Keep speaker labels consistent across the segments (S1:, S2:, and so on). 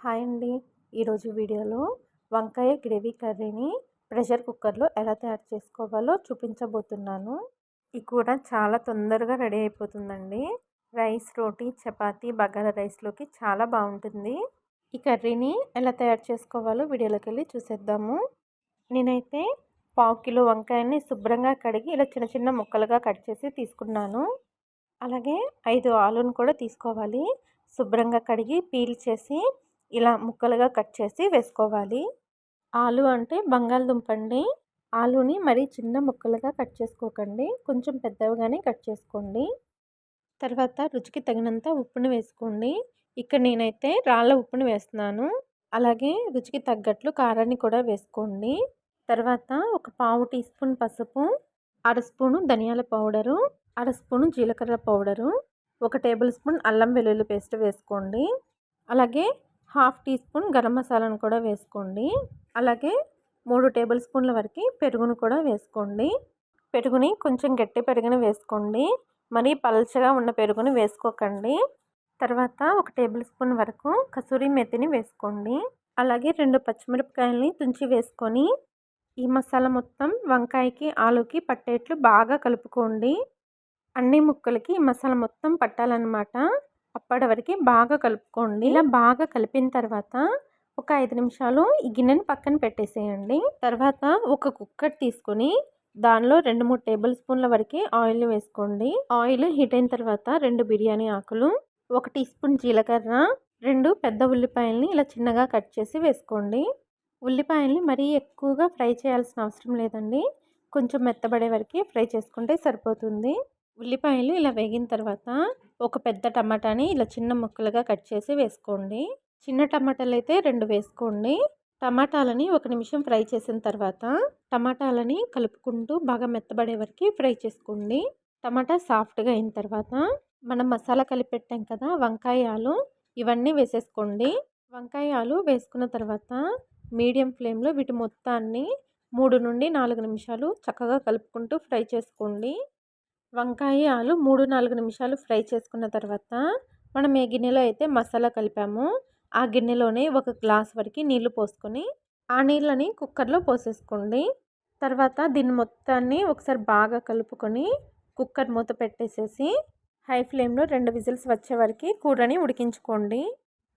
S1: Hi అండి. ఈరోజు వీడియోలో వంకాయ గ్రేవీ కర్రీని ప్రెషర్ కుక్కర్లో ఎలా తయారు చేసుకోవాలో చూపించబోతున్నాను. ఈ కూర చాలా తొందరగా రెడీ అయిపోతుందండి. రైస్, రోటీ, చపాతీ, బగారా రైస్లోకి చాలా బాగుంటుంది. ఈ కర్రీని ఎలా తయారు చేసుకోవాలో వీడియోలోకి వెళ్ళి చూసేద్దాము. నేనైతే 1/2 కిలో వంకాయని శుభ్రంగా కడిగి ఇలా చిన్న చిన్న ముక్కలుగా కట్ చేసి తీసుకున్నాను. అలాగే 5 ఆలుని కూడా తీసుకోవాలి. శుభ్రంగా కడిగి పీల్ చేసి ఇలా ముక్కలుగా కట్ చేసి వేసుకోవాలి. ఆలు అంటే బంగాళదుంప అండి. ఆలుని మరీ చిన్న ముక్కలుగా కట్ చేసుకోకండి, కొంచెం పెద్దవిగానే కట్ చేసుకోండి. తర్వాత రుచికి తగినంత ఉప్పుని వేసుకోండి. ఇక్కడ నేనైతే రాళ్ళ ఉప్పుని వేస్తున్నాను. అలాగే రుచికి తగ్గట్లు కారాన్ని కూడా వేసుకోండి. తర్వాత ఒక 1/2 టీ స్పూన్ పసుపు, 1/2 స్పూను ధనియాల పౌడరు, 1/2 స్పూను జీలకర్ర పౌడరు, 1 టేబుల్ స్పూన్ అల్లం వెల్లుల్లి పేస్ట్ వేసుకోండి. అలాగే 1/2 టీ స్పూన్ గరం మసాలాను కూడా వేసుకోండి. అలాగే 3 టేబుల్ స్పూన్ల వరకు పెరుగును కూడా వేసుకోండి. పెరుగుని కొంచెం గట్టి పెరుగుని వేసుకోండి, మరీ పల్చగా ఉన్న పెరుగుని వేసుకోకండి. తర్వాత 1 టేబుల్ స్పూన్ వరకు కసూరి మెతిని వేసుకోండి. అలాగే 2 పచ్చిమిరపకాయలని తుంచి వేసుకొని ఈ మసాలా మొత్తం వంకాయకి, ఆలుకి పట్టేట్లు బాగా కలుపుకోండి. అన్ని ముక్కలకి ఈ మసాలా మొత్తం పట్టాలన్నమాట. అప్పటి వరకు బాగా కలుపుకోండి. ఇలా బాగా కలిపిన తర్వాత ఒక 5 నిమిషాలు ఈ గిన్నెని పక్కన పెట్టేసేయండి. తర్వాత ఒక కుక్కర్ తీసుకొని దానిలో 2-3 టేబుల్ స్పూన్ల వరకు ఆయిల్ వేసుకోండి. ఆయిల్ హీట్ అయిన తర్వాత 2 బిర్యానీ ఆకులు, 1 టీ స్పూన్ జీలకర్ర, 2 పెద్ద ఉల్లిపాయలని ఇలా చిన్నగా కట్ చేసి వేసుకోండి. ఉల్లిపాయల్ని మరీ ఎక్కువగా ఫ్రై చేయాల్సిన అవసరం లేదండి, కొంచెం మెత్తబడే వరకు ఫ్రై చేసుకుంటే సరిపోతుంది. ఉల్లిపాయలు ఇలా వేగిన తర్వాత ఒక పెద్ద టమాటాని ఇలా చిన్న ముక్కలుగా కట్ చేసి వేసుకోండి. చిన్న టమాటాలు అయితే 2 వేసుకోండి. టమాటాలని 1 నిమిషం ఫ్రై చేసిన తర్వాత టమాటాలని కలుపుకుంటూ బాగా మెత్తబడే వరకు ఫ్రై చేసుకోండి. టమాటా సాఫ్ట్గా అయిన తర్వాత మనం మసాలా కలిపి పెట్టాం కదా వంకాయ, ఆలు, ఇవన్నీ వేసేసుకోండి. వంకాయ, ఆలు వేసుకున్న తర్వాత మీడియం ఫ్లేమ్లో వీటి మొత్తాన్ని 3 నుండి 4 నిమిషాలు చక్కగా కలుపుకుంటూ ఫ్రై చేసుకోండి. వంకాయ, ఆలు 3-4 నిమిషాలు ఫ్రై చేసుకున్న తర్వాత మనం ఏ గిన్నెలో అయితే మసాలా కలిపామో ఆ గిన్నెలోనే 1 గ్లాస్ వరకు నీళ్లు పోసుకొని ఆ నీళ్ళని కుక్కర్లో పోసేసుకోండి. తర్వాత దీన్ని మొత్తాన్ని ఒకసారి బాగా కలుపుకొని కుక్కర్ మూత పెట్టేసేసి హై ఫ్లేమ్లో 2 విజిల్స్ వచ్చే వరకు కూరని ఉడికించుకోండి.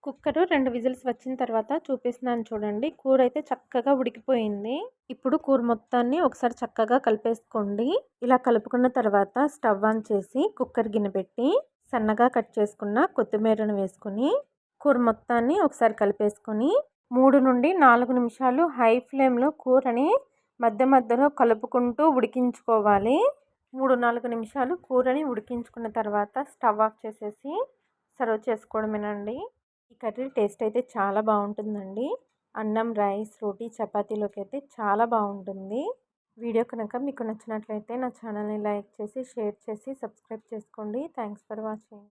S1: కుక్కరు 2 విజిల్స్ వచ్చిన తర్వాత చూపిస్తున్నాను చూడండి, కూర అయితే చక్కగా ఉడికిపోయింది. ఇప్పుడు కూర మొత్తాన్ని ఒకసారి చక్కగా కలిపేసుకోండి. ఇలా కలుపుకున్న తర్వాత స్టవ్ ఆన్ చేసి కుక్కర్ గిన్నె పెట్టి సన్నగా కట్ చేసుకున్న కొత్తిమీరను వేసుకొని కూర మొత్తాన్ని ఒకసారి కలిపేసుకొని 3 నుండి 4 నిమిషాలు హై ఫ్లేమ్లో కూరని మధ్య మధ్యలో కలుపుకుంటూ ఉడికించుకోవాలి. 3-4 నిమిషాలు కూరని ఉడికించుకున్న తర్వాత స్టవ్ ఆఫ్ చేసేసి సర్వ్ చేసుకోవడమేనండి. ఈ కర్రీ టేస్ట్ అయితే చాలా బాగుంటుందండి. అన్నం, రైస్, రోటీ, చపాతీలోకి అయితే చాలా బాగుంటుంది. వీడియో కనుక మీకు నచ్చినట్లయితే నా ఛానల్ని లైక్ చేసి, షేర్ చేసి, సబ్స్క్రైబ్ చేసుకోండి. Thanks for watching.